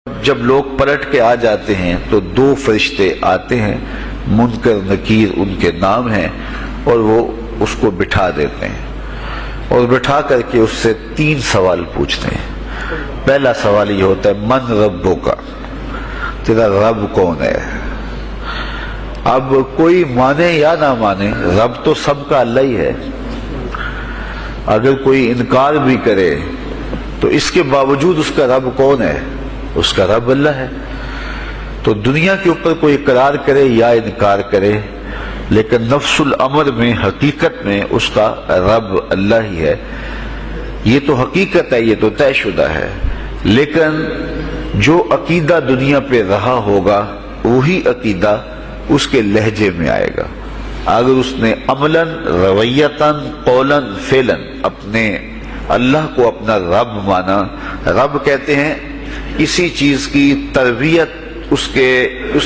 جب لوگ پلٹ کے آ جاتے ہیں تو دو فرشتے آتے ہیں، منکر نکیر ان کے نام ہیں، اور وہ اس کو بٹھا دیتے ہیں اور بٹھا کر کے اس سے 3 سوال پوچھتے ہیں۔ پہلا سوال یہ ہوتا ہے من ربک، تیرا رب کون ہے؟ اب کوئی مانے یا نہ مانے، رب تو سب کا اللہ ہی ہے۔ اگر کوئی انکار بھی کرے تو اس کے باوجود اس کا رب کون ہے؟ اس کا رب اللہ ہے۔ تو دنیا کے اوپر کوئی اقرار کرے یا انکار کرے، لیکن نفس الامر میں حقیقت میں اس کا رب اللہ ہی ہے۔ یہ تو حقیقت ہے، یہ تو طے شدہ ہے۔ لیکن جو عقیدہ دنیا پہ رہا ہوگا وہی عقیدہ اس کے لہجے میں آئے گا۔ اگر اس نے عملاً، رویتاً، قولاً، فعلاً اپنے اللہ کو اپنا رب مانا، رب کہتے ہیں کسی چیز کی تربیت اس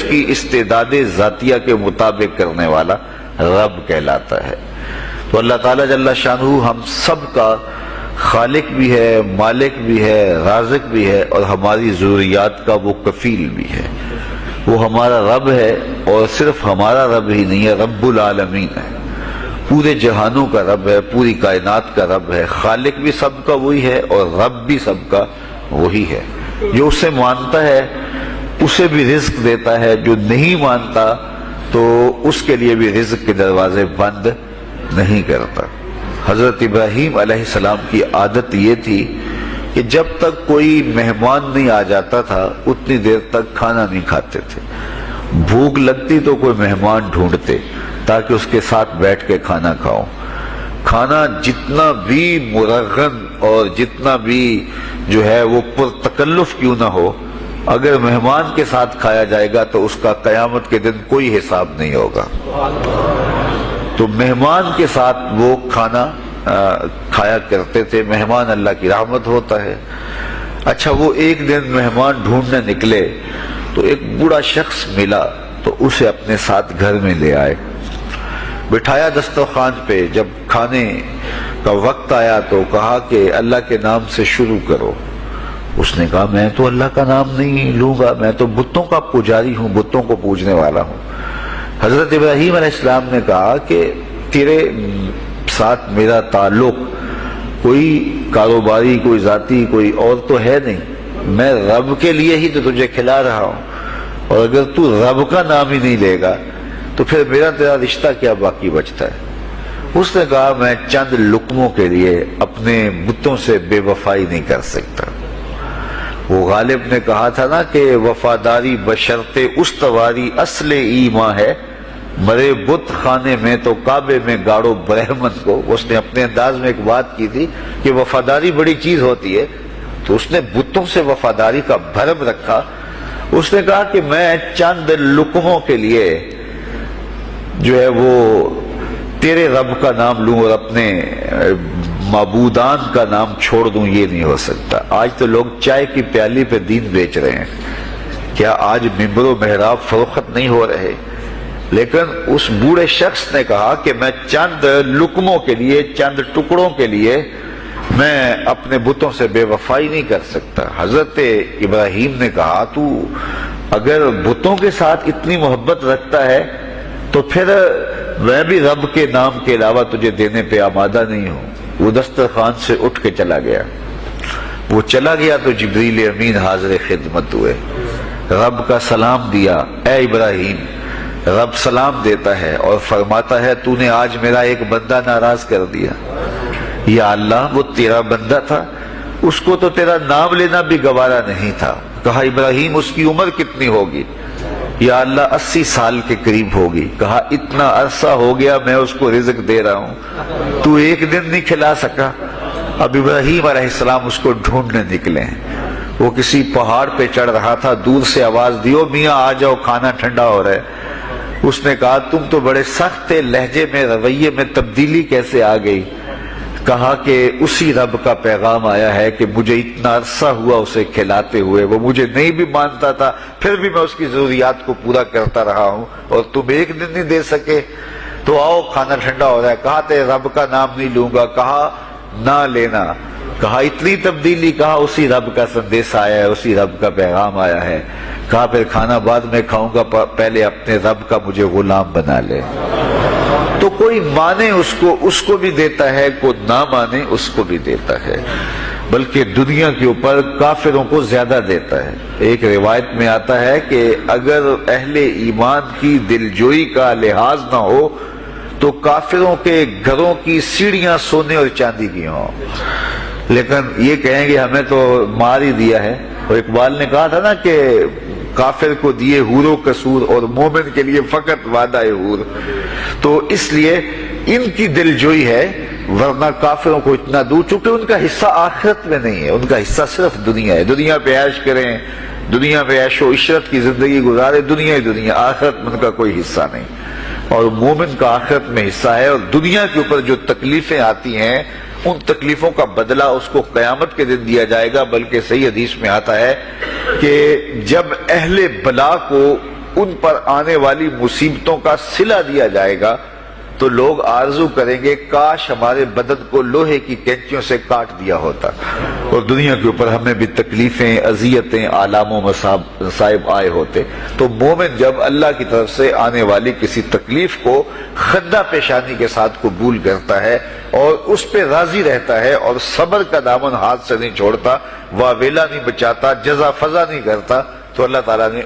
کی استعداد ذاتیہ کے مطابق کرنے والا رب کہلاتا ہے۔ تو اللہ تعالیٰ جل شانہ ہم سب کا خالق بھی ہے، مالک بھی ہے، رازق بھی ہے، اور ہماری ضروریات کا وہ کفیل بھی ہے۔ وہ ہمارا رب ہے، اور صرف ہمارا رب ہی نہیں ہے، رب العالمین ہے، پورے جہانوں کا رب ہے، پوری کائنات کا رب ہے۔ خالق بھی سب کا وہی ہے اور رب بھی سب کا وہی ہے۔ جو اسے مانتا ہے اسے بھی رزق دیتا ہے، جو نہیں مانتا تو اس کے لیے بھی رزق کے دروازے بند نہیں کرتا۔ حضرت ابراہیم علیہ السلام کی عادت یہ تھی کہ جب تک کوئی مہمان نہیں آ جاتا تھا اتنی دیر تک کھانا نہیں کھاتے تھے۔ بھوک لگتی تو کوئی مہمان ڈھونڈتے تاکہ اس کے ساتھ بیٹھ کے کھانا کھاؤ۔ کھانا جتنا بھی مرغن اور جتنا بھی جو ہے وہ پرتکلف کیوں نہ ہو، اگر مہمان کے ساتھ کھایا جائے گا تو اس کا قیامت کے دن کوئی حساب نہیں ہوگا۔ تو مہمان کے ساتھ وہ کھانا کھایا کرتے تھے۔ مہمان اللہ کی رحمت ہوتا ہے۔ اچھا، وہ ایک دن مہمان ڈھونڈنے نکلے تو ایک بوڑھا شخص ملا تو اسے اپنے ساتھ گھر میں لے آئے، بٹھایا دسترخوان پہ۔ جب کھانے کا وقت آیا تو کہا کہ اللہ کے نام سے شروع کرو۔ اس نے کہا میں تو اللہ کا نام نہیں لوں گا، میں تو بتوں کا پجاری ہوں، بتوں کو پوجنے والا ہوں۔ حضرت ابراہیم علیہ السلام نے کہا کہ تیرے ساتھ میرا تعلق کوئی کاروباری، کوئی ذاتی، کوئی اور تو ہے نہیں، میں رب کے لیے ہی تو تجھے کھلا رہا ہوں، اور اگر تو رب کا نام ہی نہیں لے گا تو پھر میرا تیرا رشتہ کیا باقی بچتا ہے؟ اس نے کہا میں چند لقموں کے لیے اپنے بتوں سے بے وفائی نہیں کر سکتا۔ وہ غالب نے کہا تھا نا کہ وفاداری بشرط استواری اصل ایمان ہے، مرے بت خانے میں تو کعبے میں گاڑو برہمن کو۔ اس نے اپنے انداز میں ایک بات کی تھی کہ وفاداری بڑی چیز ہوتی ہے، تو اس نے بتوں سے وفاداری کا بھرم رکھا۔ اس نے کہا کہ میں چند لقموں کے لیے جو ہے وہ تیرے رب کا نام لوں اور اپنے معبودان کا نام چھوڑ دوں، یہ نہیں ہو سکتا۔ آج تو لوگ چائے کی پیالی پہ دین بیچ رہے ہیں، کیا آج ممبر و محراب فروخت نہیں ہو رہے؟ لیکن اس بوڑھے شخص نے کہا کہ میں چند لقموں کے لیے، چند ٹکڑوں کے لیے میں اپنے بتوں سے بے وفائی نہیں کر سکتا۔ حضرت ابراہیم نے کہا تو اگر بتوں کے ساتھ اتنی محبت رکھتا ہے تو پھر میں بھی رب کے نام کے علاوہ تجھے دینے پہ آمادہ نہیں ہوں۔ وہ دسترخوان سے اٹھ کے چلا گیا۔ وہ چلا گیا تو جبریل امین حاضر خدمت ہوئے، رب کا سلام دیا، اے ابراہیم۔ رب سلام دیتا ہے اور فرماتا ہے تو نے آج میرا ایک بندہ ناراض کر دیا۔ یا اللہ، وہ تیرا بندہ تھا، اس کو تو تیرا نام لینا بھی گوارا نہیں تھا۔ کہا ابراہیم اس کی عمر کتنی ہوگی؟ یا اللہ 80 سال کے قریب ہوگی۔ کہا اتنا عرصہ ہو گیا میں اس کو رزق دے رہا ہوں، تو ایک دن نہیں کھلا سکا؟ اب ابراہیم علیہ السلام اس کو ڈھونڈنے نکلے ہیں۔ وہ کسی پہاڑ پہ چڑھ رہا تھا، دور سے آواز دیو میاں آ جاؤ، کھانا ٹھنڈا ہو رہا ہے۔ اس نے کہا تم تو بڑے سخت تھے، لہجے میں، رویے میں تبدیلی کیسے آ گئی؟ کہا کہ اسی رب کا پیغام آیا ہے کہ مجھے اتنا عرصہ ہوا اسے کھلاتے ہوئے، وہ مجھے نہیں بھی مانتا تھا، پھر بھی میں اس کی ضروریات کو پورا کرتا رہا ہوں، اور تم ایک دن نہیں دے سکے؟ تو آؤ کھانا ٹھنڈا ہو رہا ہے۔ کہا تیرے رب کا نام نہیں لوں گا۔ کہا نہ لینا، کہا اتنی تبدیلی، کہا اسی رب کا سندیش آیا ہے، اسی رب کا پیغام آیا ہے. کہا پھر کھانا بعد میں کھاؤں گا، پہلے اپنے رب کا مجھے غلام بنا لے. تو کوئی مانے اس کو بھی دیتا ہے، کوئی نہ مانے اس کو بھی دیتا ہے، بلکہ دنیا کے اوپر کافروں کو زیادہ دیتا ہے. ایک روایت میں آتا ہے کہ اگر اہل ایمان کی دلجوئی کا لحاظ نہ ہو تو کافروں کے گھروں کی سیڑھیاں سونے اور چاندی کی ہوں، لیکن یہ کہیں گے ہمیں تو مار ہی دیا ہے. اور اقبال نے کہا تھا نا کہ کافر کو دیے حور و قصور اور مومن کے لیے فقط وعدہ حور. تو اس لیے ان کی دلجوئی ہے، ورنہ کافروں کو اتنا دور، چونکہ ان کا حصہ آخرت میں نہیں ہے، ان کا حصہ صرف دنیا ہے. دنیا پہ عیش کریں، دنیا پہ عیش و عشرت کی زندگی گزارے، دنیا ہی دنیا، آخرت میں ان کا کوئی حصہ نہیں. اور مومن کا آخرت میں حصہ ہے. اور دنیا کے اوپر جو تکلیفیں آتی ہیں ان تکلیفوں کا بدلہ اس کو قیامت کے دن دیا جائے گا. بلکہ صحیح حدیث میں آتا ہے کہ جب اہل بلا کو ان پر آنے والی مصیبتوں کا صلہ دیا جائے گا تو لوگ آرزو کریں گے کاش ہمارے بدن کو لوہے کی کینچیوں سے کاٹ دیا ہوتا اور دنیا کے اوپر ہمیں بھی تکلیفیں، اذیتیں، آلام و مصائب آئے ہوتے. تو مومن جب اللہ کی طرف سے آنے والی کسی تکلیف کو خندہ پیشانی کے ساتھ قبول کرتا ہے اور اس پہ راضی رہتا ہے اور صبر کا دامن ہاتھ سے نہیں چھوڑتا، واویلا نہیں بچاتا، جزا فضا نہیں کرتا، تو اللہ تعالیٰ نے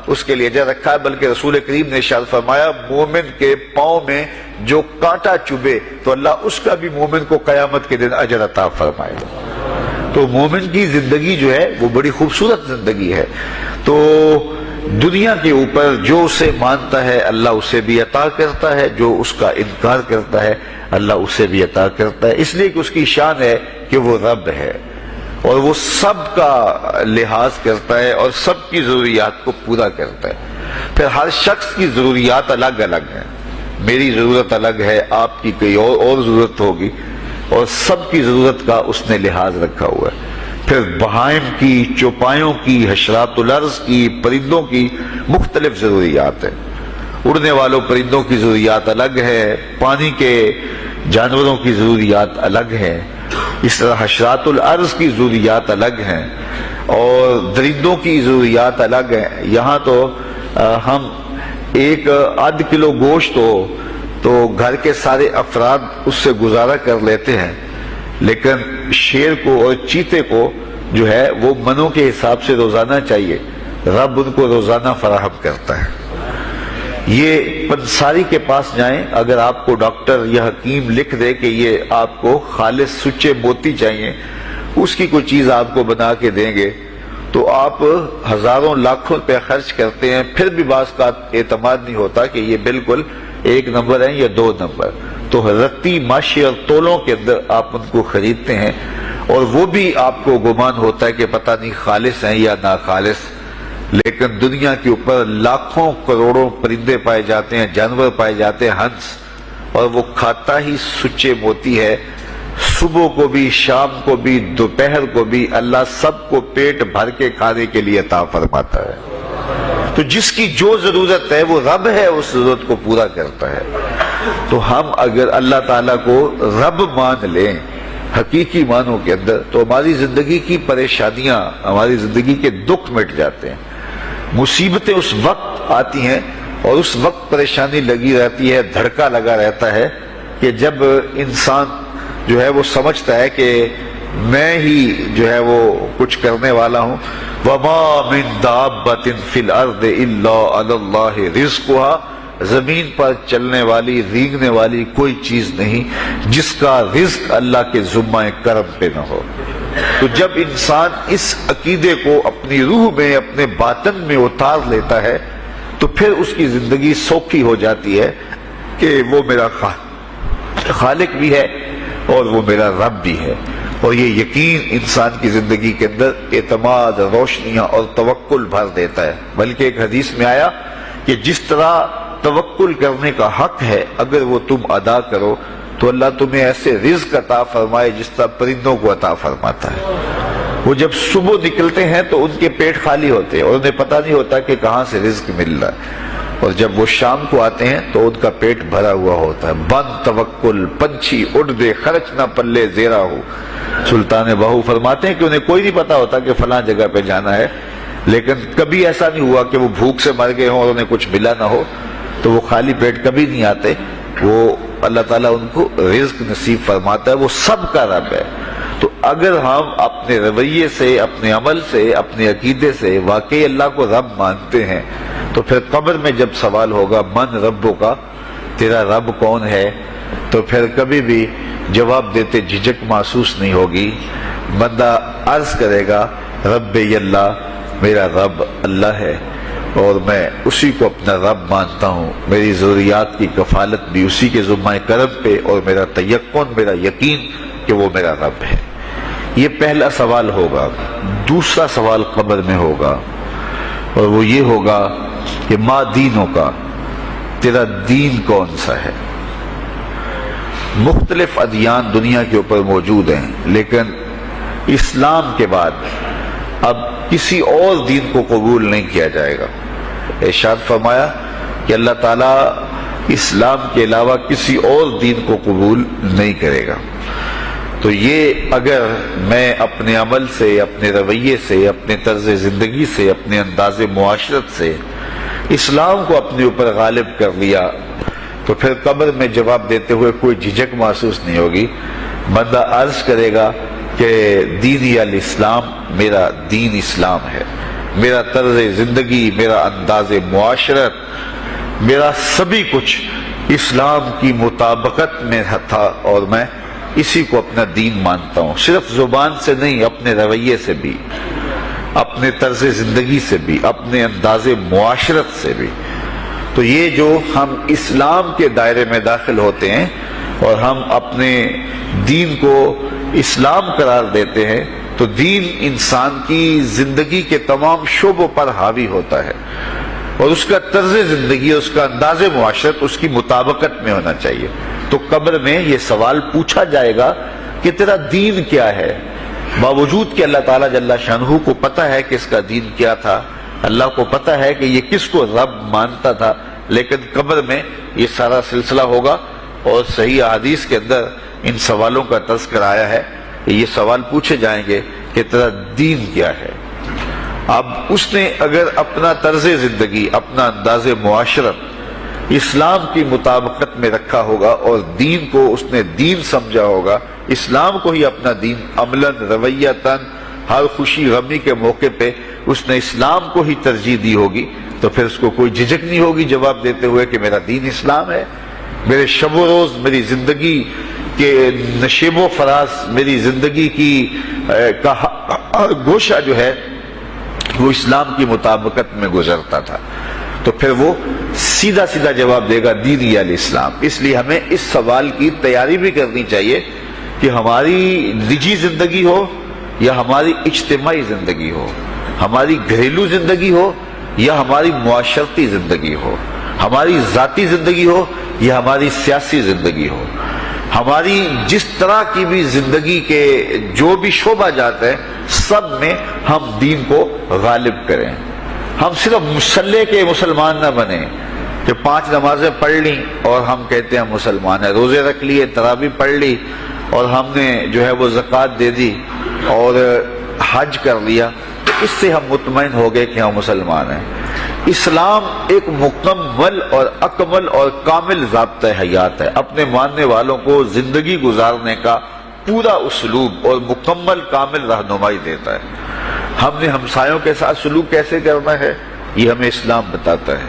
اس کے لیے اجر رکھا ہے. بلکہ رسول کریم نے ارشاد فرمایا مومن کے پاؤں میں جو کانٹا چبھے تو اللہ اس کا بھی مومن کو قیامت کے دن اجر عطا فرمائے گا. تو مومن کی زندگی جو ہے وہ بڑی خوبصورت زندگی ہے. تو دنیا کے اوپر جو اسے مانتا ہے اللہ اسے بھی عطا کرتا ہے، جو اس کا انکار کرتا ہے اللہ اسے بھی عطا کرتا ہے. اس لیے کہ اس کی شان ہے کہ وہ رب ہے اور وہ سب کا لحاظ کرتا ہے اور سب کی ضروریات کو پورا کرتا ہے. پھر ہر شخص کی ضروریات الگ الگ ہیں. میری ضرورت الگ ہے، آپ کی کوئی اور ضرورت ہوگی، اور سب کی ضرورت کا اس نے لحاظ رکھا ہوا ہے. پھر بہائم کی، چوپایوں کی، حشرات الارض کی، پرندوں کی مختلف ضروریات ہیں. اڑنے والوں پرندوں کی ضروریات الگ ہے، پانی کے جانوروں کی ضروریات الگ ہیں، اس طرح حشرات الارض کی ضروریات الگ ہیں اور درندوں کی ضروریات الگ ہیں. یہاں تو ہم ایک آدھ کلو گوشت ہو تو گھر کے سارے افراد اس سے گزارا کر لیتے ہیں، لیکن شیر کو اور چیتے کو جو ہے وہ منوں کے حساب سے روزانہ چاہیے. رب ان کو روزانہ فراہم کرتا ہے. یہ پنساری کے پاس جائیں، اگر آپ کو ڈاکٹر یا حکیم لکھ دے کہ یہ آپ کو خالص سچے موتی چاہیے، اس کی کوئی چیز آپ کو بنا کے دیں گے تو آپ ہزاروں لاکھوں روپے خرچ کرتے ہیں، پھر بھی بعض کا اعتماد نہیں ہوتا کہ یہ بالکل 1 نمبر ہے یا 2 نمبر. تو رتی ماشی اور تولوں کے اندر آپ ان کو خریدتے ہیں اور وہ بھی آپ کو گمان ہوتا ہے کہ پتہ نہیں خالص ہیں یا ناخالص. لیکن دنیا کے اوپر لاکھوں کروڑوں پرندے پائے جاتے ہیں، جانور پائے جاتے ہیں، ہنس، اور وہ کھاتا ہی سچے موتی ہے. صبح کو بھی، شام کو بھی، دوپہر کو بھی اللہ سب کو پیٹ بھر کے کھانے کے لیے عطا فرماتا ہے. تو جس کی جو ضرورت ہے وہ رب ہے، اس ضرورت کو پورا کرتا ہے. تو ہم اگر اللہ تعالیٰ کو رب مان لیں حقیقی معنوں کے اندر تو ہماری زندگی کی پریشانیاں، ہماری زندگی کے دکھ مٹ جاتے ہیں. مصیبتیں اس وقت آتی ہیں اور اس وقت پریشانی لگی رہتی ہے، دھڑکا لگا رہتا ہے کہ جب انسان جو ہے وہ سمجھتا ہے کہ میں ہی جو ہے وہ کچھ کرنے والا ہوں. وَمَا مِن دَابَّةٍ فِي الْأَرْضِ إِلَّا عَلَى اللَّهِ رِزْقُهَا، زمین پر چلنے والی، ریگنے والی کوئی چیز نہیں جس کا رزق اللہ کے ذمہ کرم پہ نہ ہو. تو جب انسان اس عقیدے کو اپنی روح میں، اپنے باطن میں اتار لیتا ہے تو پھر اس کی زندگی سوکھی ہو جاتی ہے کہ وہ میرا خالق بھی ہے اور وہ میرا رب بھی ہے. اور یہ یقین انسان کی زندگی کے اندر اعتماد، روشنیاں اور توکل بھر دیتا ہے. بلکہ ایک حدیث میں آیا کہ جس طرح توکل کرنے کا حق ہے اگر وہ تم ادا کرو تو اللہ تمہیں ایسے رزق عطا فرمائے جس طرح پرندوں کو عطا فرماتا ہے. وہ جب صبح نکلتے ہیں تو ان کے پیٹ خالی ہوتے ہیں اور انہیں پتہ نہیں ہوتا کہ کہاں سے رزق مل رہا ہے. اور جب وہ شام کو آتے ہیں تو ان کا پیٹ بھرا ہوا ہوتا ہے. بند توکل پنچھی اڑ دے خرچ نہ پلے زیرا ہو. سلطان بہو فرماتے ہیں کہ انہیں کوئی نہیں پتا ہوتا کہ فلاں جگہ پہ جانا ہے، لیکن کبھی ایسا نہیں ہوا کہ وہ بھوک سے مر گئے ہوں اور انہیں کچھ ملا نہ ہو، تو وہ خالی پیٹ کبھی نہیں آتے. وہ اللہ تعالیٰ ان کو رزق نصیب فرماتا ہے، وہ سب کا رب ہے. تو اگر ہم اپنے رویے سے، اپنے عمل سے، اپنے عقیدے سے واقعی اللہ کو رب مانتے ہیں تو پھر قبر میں جب سوال ہوگا من ربوں کا، تیرا رب کون ہے، تو پھر کبھی بھی جواب دیتے جھجک محسوس نہیں ہوگی. بندہ عرض کرے گا رب اللہ، میرا رب اللہ ہے اور میں اسی کو اپنا رب مانتا ہوں. میری ضروریات کی کفالت بھی اسی کے ذمہ کرم پہ، اور میرا تیقن، میرا یقین کہ وہ میرا رب ہے. یہ پہلا سوال ہوگا. دوسرا سوال قبر میں ہوگا اور وہ یہ ہوگا کہ ما دینوں کا، تیرا دین کون سا ہے. مختلف ادیان دنیا کے اوپر موجود ہیں، لیکن اسلام کے بعد اب کسی اور دین کو قبول نہیں کیا جائے گا. ارشاد فرمایا کہ اللہ تعالیٰ اسلام کے علاوہ کسی اور دین کو قبول نہیں کرے گا. تو یہ اگر میں اپنے عمل سے، اپنے رویے سے، اپنے طرز زندگی سے، اپنے انداز معاشرت سے اسلام کو اپنے اوپر غالب کر لیا تو پھر قبر میں جواب دیتے ہوئے کوئی جھجک محسوس نہیں ہوگی. بندہ عرض کرے گا کہ دینی الاسلام، میرا دین اسلام ہے، میرا طرز زندگی، میرا انداز معاشرت، میرا سبھی کچھ اسلام کی مطابقت میں تھا اور میں اسی کو اپنا دین مانتا ہوں. صرف زبان سے نہیں، اپنے رویے سے بھی، اپنے طرز زندگی سے بھی، اپنے انداز معاشرت سے بھی. تو یہ جو ہم اسلام کے دائرے میں داخل ہوتے ہیں اور ہم اپنے دین کو اسلام قرار دیتے ہیں تو دین انسان کی زندگی کے تمام شعبوں پر حاوی ہوتا ہے اور اس کا طرز زندگی، اس کا انداز معاشرت اس کی مطابقت میں ہونا چاہیے. تو قبر میں یہ سوال پوچھا جائے گا کہ تیرا دین کیا ہے، باوجود کہ اللہ تعالیٰ جل شانہ کو پتہ ہے کہ اس کا دین کیا تھا، اللہ کو پتہ ہے کہ یہ کس کو رب مانتا تھا، لیکن قبر میں یہ سارا سلسلہ ہوگا. اور صحیح احادیث کے اندر ان سوالوں کا تذکر آیا ہے کہ یہ سوال پوچھے جائیں گے کہ تیرا دین کیا ہے. اب اس نے اگر اپنا طرز زندگی، اپنا انداز معاشرت اسلام کی مطابقت میں رکھا ہوگا اور دین کو اس نے دین سمجھا ہوگا، اسلام کو ہی اپنا دین، عملاً، رویتاً، ہر خوشی غمی کے موقع پہ اس نے اسلام کو ہی ترجیح دی ہوگی، تو پھر اس کو کوئی جھجک نہیں ہوگی جواب دیتے ہوئے کہ میرا دین اسلام ہے. میرے شب و روز، میری زندگی کے نشیب و فراز، میری زندگی کی گوشہ جو ہے وہ اسلام کی مطابقت میں گزرتا تھا. تو پھر وہ سیدھا سیدھا جواب دے گا دینی الاسلام. اس لیے ہمیں اس سوال کی تیاری بھی کرنی چاہیے کہ ہماری نجی زندگی ہو یا ہماری اجتماعی زندگی ہو، ہماری گھریلو زندگی ہو یا ہماری معاشرتی زندگی ہو، ہماری ذاتی زندگی ہو یا ہماری سیاسی زندگی ہو، ہماری جس طرح کی بھی زندگی کے جو بھی شعبہ جات ہیں سب میں ہم دین کو غالب کریں. ہم صرف مسلح کے مسلمان نہ بنیں کہ 5 نمازیں پڑھ لیں اور ہم کہتے ہیں مسلمان ہیں، روزے رکھ لیے، تراویح پڑھ لی اور ہم نے جو ہے وہ زکوٰۃ دے دی اور حج کر لیا تو اس سے ہم مطمئن ہو گئے کہ ہم مسلمان ہیں. اسلام ایک مکمل اور اکمل اور کامل ضابطہ حیات ہے، اپنے ماننے والوں کو زندگی گزارنے کا پورا اسلوب اور مکمل کامل رہنمائی دیتا ہے. ہم نے ہمسایوں کے ساتھ سلوک کیسے کرنا ہے یہ ہمیں اسلام بتاتا ہے.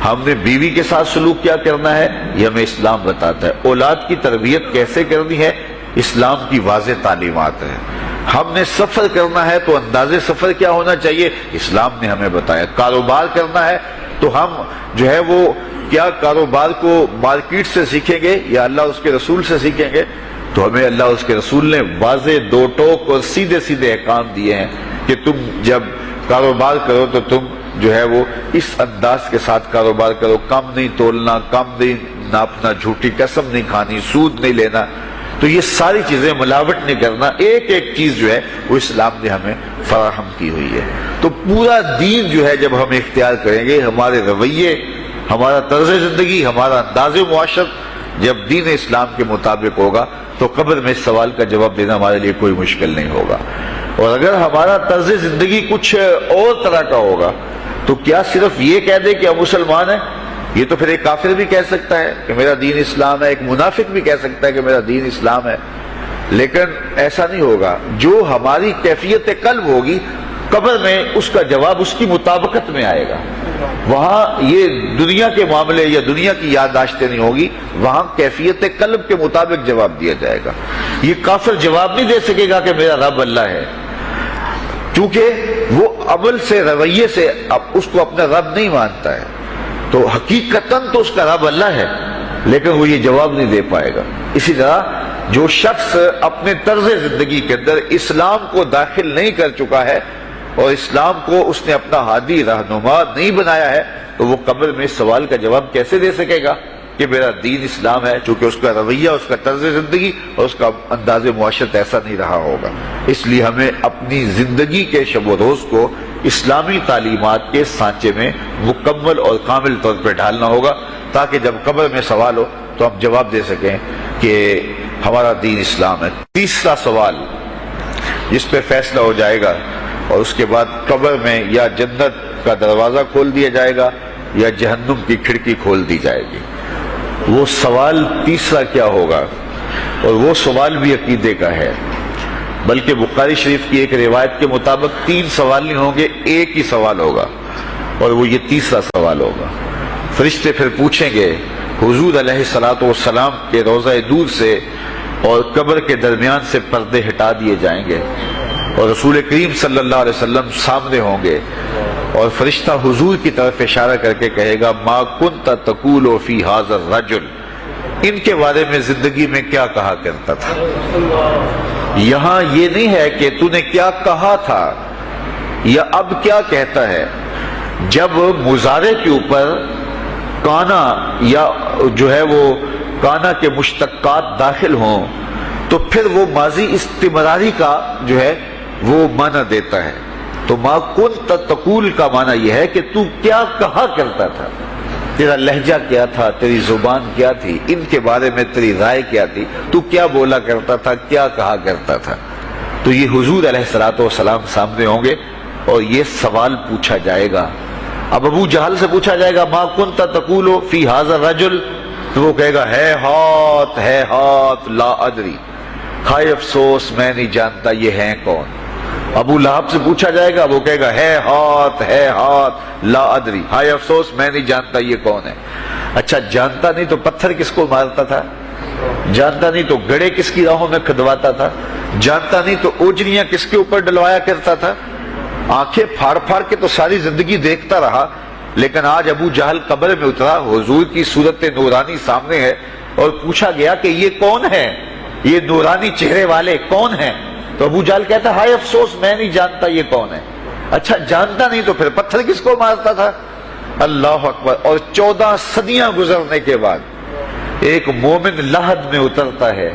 ہم نے بیوی کے ساتھ سلوک کیا کرنا ہے یہ ہمیں اسلام بتاتا ہے. اولاد کی تربیت کیسے کرنی ہے اسلام کی واضح تعلیمات ہے. ہم نے سفر کرنا ہے تو انداز سفر کیا ہونا چاہیے اسلام نے ہمیں بتایا. کاروبار کرنا ہے تو ہم جو ہے وہ کیا کاروبار کو مارکیٹ سے سیکھیں گے یا اللہ اس کے رسول سے سیکھیں گے، تو ہمیں اللہ اس کے رسول نے واضح 2 ٹوک اور سیدھے سیدھے احکام دیے ہیں کہ تم جب کاروبار کرو تو تم جو ہے وہ اس انداز کے ساتھ کاروبار کرو، کم نہیں تولنا، کم نہیں ناپنا، جھوٹی قسم نہیں کھانی، سود نہیں لینا. تو یہ ساری چیزیں ملاوٹ نہیں کرنا، ایک ایک چیز جو ہے وہ اسلام نے ہمیں فراہم کی ہوئی ہے. تو پورا دین جو ہے جب ہم اختیار کریں گے، ہمارے رویے، ہمارا طرز زندگی، ہمارا انداز معاشرت جب دین اسلام کے مطابق ہوگا تو قبر میں اس سوال کا جواب دینا ہمارے لیے کوئی مشکل نہیں ہوگا۔ اور اگر ہمارا طرز زندگی کچھ اور طرح کا ہوگا تو کیا صرف یہ کہہ دے کہ ہم مسلمان ہیں؟ یہ تو پھر ایک کافر بھی کہہ سکتا ہے کہ میرا دین اسلام ہے، ایک منافق بھی کہہ سکتا ہے کہ میرا دین اسلام ہے، لیکن ایسا نہیں ہوگا۔ جو ہماری کیفیت قلب ہوگی قبر میں اس کا جواب اس کی مطابقت میں آئے گا۔ وہاں یہ دنیا کے معاملے یا دنیا کی یادداشتیں نہیں ہوگی، وہاں کیفیت قلب کے مطابق جواب دیا جائے گا۔ یہ کافر جواب نہیں دے سکے گا کہ میرا رب اللہ ہے، کیونکہ وہ عمل سے، رویے سے اب اس کو اپنا رب نہیں مانتا ہے، تو حقیقتاً تو اس کا رب اللہ ہے، لیکن وہ یہ جواب نہیں دے پائے گا۔ اسی طرح جو شخص اپنے طرز زندگی کے اندر اسلام کو داخل نہیں کر چکا ہے اور اسلام کو اس نے اپنا ہادی رہنما نہیں بنایا ہے، تو وہ قبر میں اس سوال کا جواب کیسے دے سکے گا کہ میرا دین اسلام ہے، چونکہ اس کا رویہ، اس کا طرز زندگی اور اس کا انداز معاشرت ایسا نہیں رہا ہوگا۔ اس لیے ہمیں اپنی زندگی کے شب و روز کو اسلامی تعلیمات کے سانچے میں مکمل اور کامل طور پہ ڈھالنا ہوگا، تاکہ جب قبر میں سوال ہو تو ہم جواب دے سکیں کہ ہمارا دین اسلام ہے۔ تیسرا سوال جس پہ فیصلہ ہو جائے گا، اور اس کے بعد قبر میں یا جنت کا دروازہ کھول دیا جائے گا یا جہنم کی کھڑکی کھول دی جائے گی، وہ سوال تیسرا کیا ہوگا؟ اور وہ سوال بھی عقیدے کا ہے، بلکہ بخاری شریف کی ایک روایت کے مطابق 3 سوال نہیں ہوں گے، ایک ہی سوال ہوگا، اور وہ یہ تیسرا سوال ہوگا۔ فرشتے پھر پوچھیں گے حضور علیہ الصلوۃ والسلام کے روضہ نور سے اور قبر کے درمیان سے پردے ہٹا دیے جائیں گے، اور رسول کریم صلی اللہ علیہ وسلم سامنے ہوں گے، اور فرشتہ حضور کی طرف اشارہ کر کے کہے گا ما کنت تقول فی ھذا الرجل، ان کے بارے میں زندگی میں کیا کہا کرتا تھا۔ یہاں یہ نہیں ہے کہ تو نے کیا کہا تھا یا اب کیا کہتا ہے۔ جب مضارع کے اوپر کانا یا جو ہے وہ کانا کے مشتقات داخل ہوں تو پھر وہ ماضی استمراری کا جو ہے وہ معنی دیتا ہے۔ تو ما کنت تقول کا معنی یہ ہے کہ تو کیا کہا کرتا تھا، تیرا لہجہ کیا تھا، تیری زبان کیا تھی، ان کے بارے میں تیری رائے کیا تھی، تو کیا بولا کرتا تھا، کیا کہا کرتا تھا۔ تو یہ حضور علیہ الصلوۃ والسلام سامنے ہوں گے اور یہ سوال پوچھا جائے گا۔ اب ابو جہل سے پوچھا جائے گا ما کنت تقول فی ھذا الرجل، تو وہ کہے گا ہے ہاتھ لا ادری، ہائے افسوس میں نہیں جانتا یہ ہیں کون۔ ابو لہب سے پوچھا جائے گا، وہ کہے گا ہے ہاتھ لا ادری، ہائے افسوس میں نہیں جانتا یہ کون ہے۔ اچھا جانتا نہیں تو پتھر کس کو مارتا تھا، جانتا نہیں تو گڑے کس کی راہوں میں کھدواتا تھا، جانتا نہیں تو اوجریاں کس کے اوپر ڈلوایا کرتا تھا۔ آنکھیں پھاڑ پھاڑ کے تو ساری زندگی دیکھتا رہا، لیکن آج ابو جہل قبر میں اترا، حضور کی صورت نورانی سامنے ہے، اور پوچھا گیا کہ یہ کون ہے، یہ نورانی چہرے والے کون ہیں؟ تو ابو جہل کہتا ہے ہائے افسوس میں نہیں جانتا یہ کون ہے۔ اچھا جانتا نہیں تو پھر پتھر کس کو مارتا تھا؟ اللہ اکبر۔ اور 14 صدیاں گزرنے کے بعد ایک مومن لحد میں اترتا ہے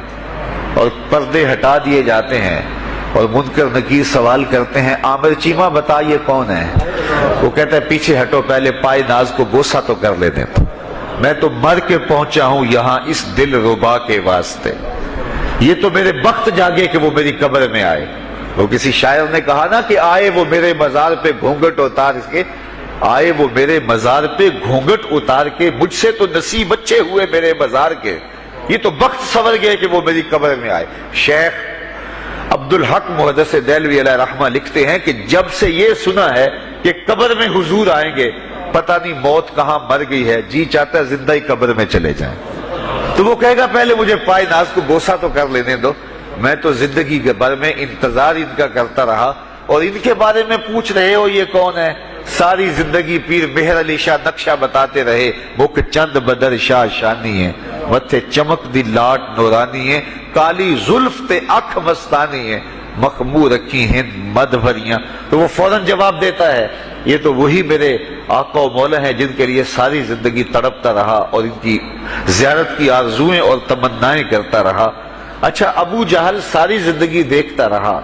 اور پردے ہٹا دیے جاتے ہیں، اور منکر نکیر سوال کرتے ہیں عامر چیمہ بتا یہ کون ہے؟ وہ کہتا ہے پیچھے ہٹو، پہلے پائے ناز کو بوسہ تو کر لینے دو، میں تو مر کے پہنچا ہوں یہاں اس دل ربا کے واسطے، یہ تو میرے بخت جاگے کہ وہ میری قبر میں آئے۔ وہ کسی شاعر نے کہا نا کہ آئے وہ میرے مزار پہ گھونگھٹ اتار کے، آئے وہ میرے مزار پہ گھونگھٹ اتار کے، مجھ سے تو نصیب اچھے ہوئے میرے مزار کے، یہ تو بخت سنور گئے کہ وہ میری قبر میں آئے۔ شیخ عبدالحق محدث دہلوی علیہ رحمہ لکھتے ہیں کہ جب سے یہ سنا ہے کہ قبر میں حضور آئیں گے، پتہ نہیں موت کہاں مر گئی ہے، جی چاہتا ہے زندہ ہی قبر میں چلے جائیں۔ تو وہ کہے گا پہلے مجھے پائے ناز کو بوسہ تو کر لینے دو، میں تو زندگی کے بھر میں انتظار ان کا کرتا رہا، اور ان کے بارے میں پوچھ رہے ہو یہ کون ہے؟ ساری زندگی پیر مہر علی شاہ نقشہ بتاتے رہے، مکھ چند بدر شاہ شانی ہے، متھے چمک دی لاٹ نورانی ہے، کالی زلف تے اکھ مستانی ہے، مخمور رکھی ہند مد بھریاں۔ تو وہ فوراً جواب دیتا ہے یہ تو وہی میرے آقا و مولا ہیں جن کے لیے ساری زندگی تڑپتا رہا اور ان کی زیارت کی آرزوئیں اور تمنائیں کرتا رہا۔ اچھا ابو جہل ساری زندگی دیکھتا رہا،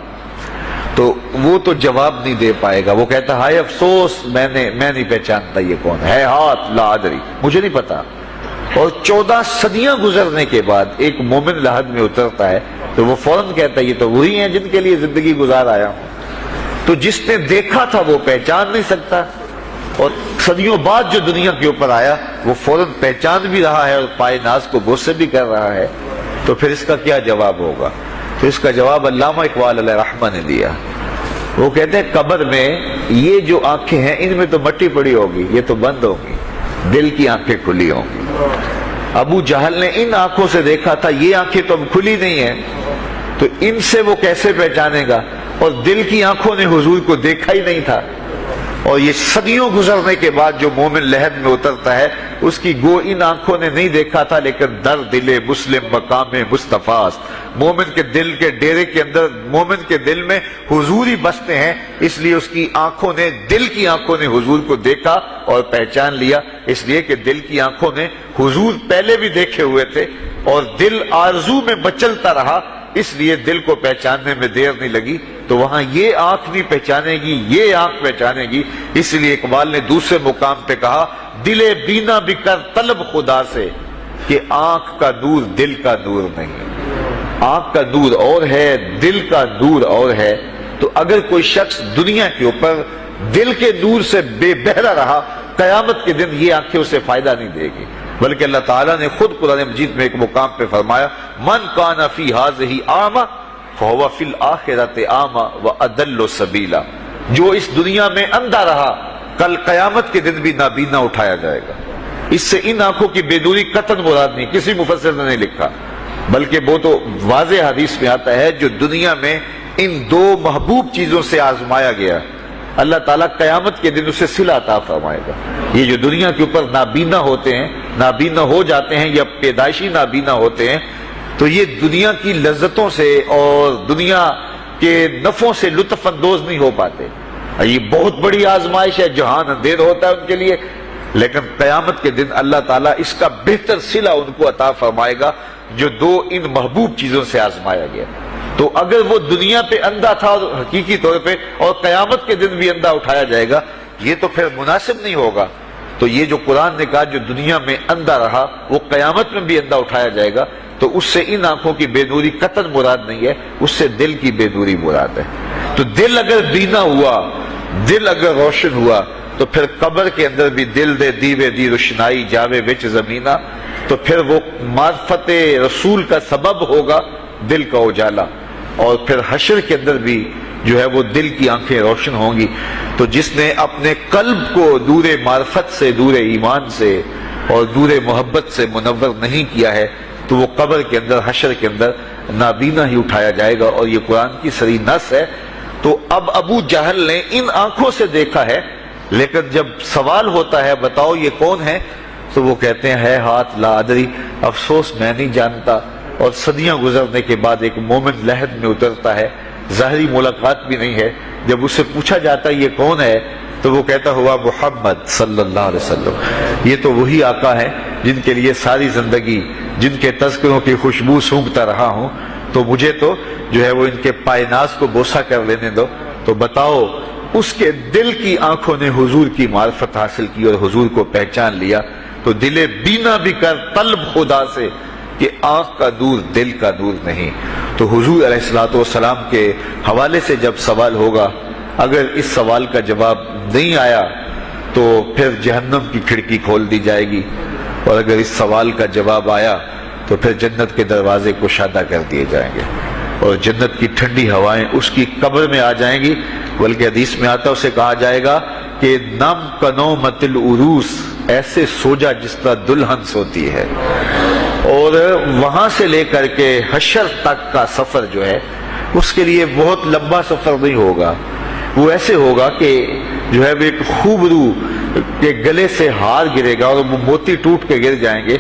تو وہ تو جواب نہیں دے پائے گا، وہ کہتا ہائے افسوس میں نہیں پہچانتا یہ کون ہے، ہاتھ لا ادری، مجھے نہیں پتا۔ اور 14 صدیاں گزرنے کے بعد ایک مومن لحد میں اترتا ہے تو وہ فوراً کہتا ہے یہ تو وہی ہیں جن کے لیے زندگی گزار آیا ہوں۔ تو جس نے دیکھا تھا وہ پہچان نہیں سکتا، اور صدیوں بعد جو دنیا کے اوپر آیا وہ فوراً پہچان بھی رہا ہے اور پائے ناز کو بوسے بھی کر رہا ہے، تو پھر اس کا کیا جواب ہوگا؟ تو اس کا جواب علامہ اقبال علیہ رحمہ نے دیا۔ وہ کہتے ہیں قبر میں یہ جو آنکھیں ہیں ان میں تو مٹی پڑی ہوگی، یہ تو بند ہوگی، دل کی آنکھیں کھلی ہوں گی۔ ابو جہل نے ان آنکھوں سے دیکھا تھا، یہ آنکھیں تو اب کھلی نہیں ہیں، تو ان سے وہ کیسے پہچانے گا؟ اور دل کی آنکھوں نے حضور کو دیکھا ہی نہیں تھا۔ اور یہ صدیوں گزرنے کے بعد جو مومن لحد میں اترتا ہے اس کی گو ان آنکھوں نے نہیں دیکھا تھا، لیکن در دل مسلم مقام مصطفیٰ، مومن کے دل کے ڈیرے کے اندر مومن کے دل میں حضور ہی بستے ہیں، اس لیے اس کی آنکھوں نے، دل کی آنکھوں نے حضور کو دیکھا اور پہچان لیا، اس لیے کہ دل کی آنکھوں نے حضور پہلے بھی دیکھے ہوئے تھے اور دل آرزو میں مچلتا رہا، اس لیے دل کو پہچاننے میں دیر نہیں لگی۔ تو وہاں یہ آنکھ نہیں پہچانے گی، یہ آنکھ پہچانے گی، اس لیے اقبال نے دوسرے مقام پہ کہا دل بینا بھی کر طلب خدا سے کہ آنکھ کا نور دل کا نور نہیں۔ آنکھ کا نور اور ہے، دل کا نور اور ہے۔ تو اگر کوئی شخص دنیا کے اوپر دل کے نور سے بے بہرا رہا، قیامت کے دن یہ آنکھیں اسے فائدہ نہیں دے گی، بلکہ اللہ تعالیٰ نے خود قرآن مجید میں ایک مقام پہ فرمایا من کان فی ہذہ اعمی فہو فی الآخرۃ اعمی واضل سبیلا، جو اس دنیا میں اندھا رہا کل قیامت کے دن بھی نابینا اٹھایا جائے گا۔ اس سے ان آنکھوں کی بے نوری قطعاً مراد نہیں، کسی مفسر نے نہیں لکھا، بلکہ وہ تو واضح حدیث میں آتا ہے جو دنیا میں ان دو محبوب چیزوں سے آزمایا گیا، اللہ تعالیٰ قیامت کے دن اسے صلہ عطا فرمائے گا۔ یہ جو دنیا کے اوپر نابینا ہوتے ہیں، نابینا ہو جاتے ہیں یا پیدائشی نابینا ہوتے ہیں، تو یہ دنیا کی لذتوں سے اور دنیا کے نفعوں سے لطف اندوز نہیں ہو پاتے۔ یہ بہت بڑی آزمائش ہے، جہان اندھیر ہوتا ہے ان کے لیے، لیکن قیامت کے دن اللہ تعالیٰ اس کا بہتر صلہ ان کو عطا فرمائے گا جو دو ان محبوب چیزوں سے آزمایا گیا۔ تو اگر وہ دنیا پہ اندھا تھا حقیقی طور پہ اور قیامت کے دن بھی اندھا اٹھایا جائے گا، یہ تو پھر مناسب نہیں ہوگا۔ تو یہ جو قرآن نے کہا جو دنیا میں اندھا رہا وہ قیامت میں بھی اندھا اٹھایا جائے گا، تو اس سے ان آنکھوں کی بے نوری قطعاً مراد نہیں ہے، اس سے دل کی بے نوری مراد ہے۔ تو دل اگر بینا ہوا، دل اگر روشن ہوا، تو پھر قبر کے اندر بھی دل دے دیوے دی روشنائی جاوے وچ زمینہ، تو پھر وہ معرفت رسول کا سبب ہوگا دل کا اجالا، اور پھر حشر کے اندر بھی جو ہے وہ دل کی آنکھیں روشن ہوں گی۔ تو جس نے اپنے قلب کو دور معرفت سے، دور ایمان سے اور دور محبت سے منور نہیں کیا ہے، تو وہ قبر کے اندر، حشر کے اندر نابینا ہی اٹھایا جائے گا، اور یہ قرآن کی صریح نص ہے۔ تو اب ابو جہل نے ان آنکھوں سے دیکھا ہے، لیکن جب سوال ہوتا ہے بتاؤ یہ کون ہے، تو وہ کہتے ہیں ہے ہاتھ لا ادری، افسوس میں نہیں جانتا۔ اور صدیاں گزرنے کے بعد ایک مومن لحد میں اترتا ہے، ظاہری ملاقات بھی نہیں ہے، جب اس سے پوچھا جاتا ہے یہ کون ہے، تو وہ کہتا ہوا محمد صلی اللہ علیہ وسلم، یہ تو وہی آقا ہے جن کے لیے ساری زندگی، جن کے تذکروں کی خوشبو سونگھتا رہا ہوں، تو مجھے تو جو ہے وہ ان کے پائے ناز کو بوسہ کر لینے دو۔ تو بتاؤ اس کے دل کی آنکھوں نے حضور کی معرفت حاصل کی اور حضور کو پہچان لیا، تو دل بینا بھی کر طلب خدا سے کہ آنکھ کا نور دل کا نور نہیں۔ تو حضور علیہ الصلوۃ والسلام کے حوالے سے جب سوال ہوگا، اگر اس سوال کا جواب نہیں آیا تو پھر جہنم کی کھڑکی کھول دی جائے گی، اور اگر اس سوال کا جواب آیا تو پھر جنت کے دروازے کشادہ کر دیے جائیں گے، اور جنت کی ٹھنڈی ہوائیں اس کی قبر میں آ جائیں گی، بلکہ حدیث میں آتا اسے کہا جائے گا کہ نم کنومت العروس، ایسے سو جا جس طرح دلہن سوتی ہے۔ اور وہاں سے لے کر کے حشر تک کا سفر جو ہے اس کے لیے بہت لمبا سفر نہیں ہوگا، وہ ایسے ہوگا کہ جو ہے وہ ایک خوبرو کے گلے سے ہار گرے گا اور وہ موتی ٹوٹ کے گر جائیں گے،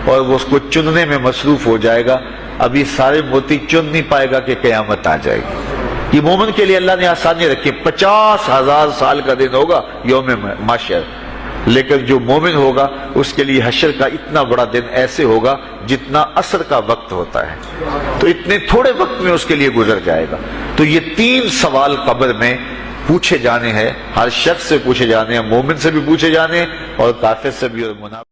اور وہ اس کو چننے میں مصروف ہو جائے گا، ابھی سارے موتی چن نہیں پائے گا کہ قیامت آ جائے گی۔ یہ مومن کے لیے اللہ نے آسانی رکھی، 50,000 سال کا دن ہوگا یوم محشر، لیکن جو مومن ہوگا اس کے لیے حشر کا اتنا بڑا دن ایسے ہوگا جتنا عصر کا وقت ہوتا ہے، تو اتنے تھوڑے وقت میں اس کے لیے گزر جائے گا۔ تو یہ 3 سوال قبر میں پوچھے جانے ہیں، ہر شخص سے پوچھے جانے ہیں، مومن سے بھی پوچھے جانے ہیں اور کافر سے بھی اور منافق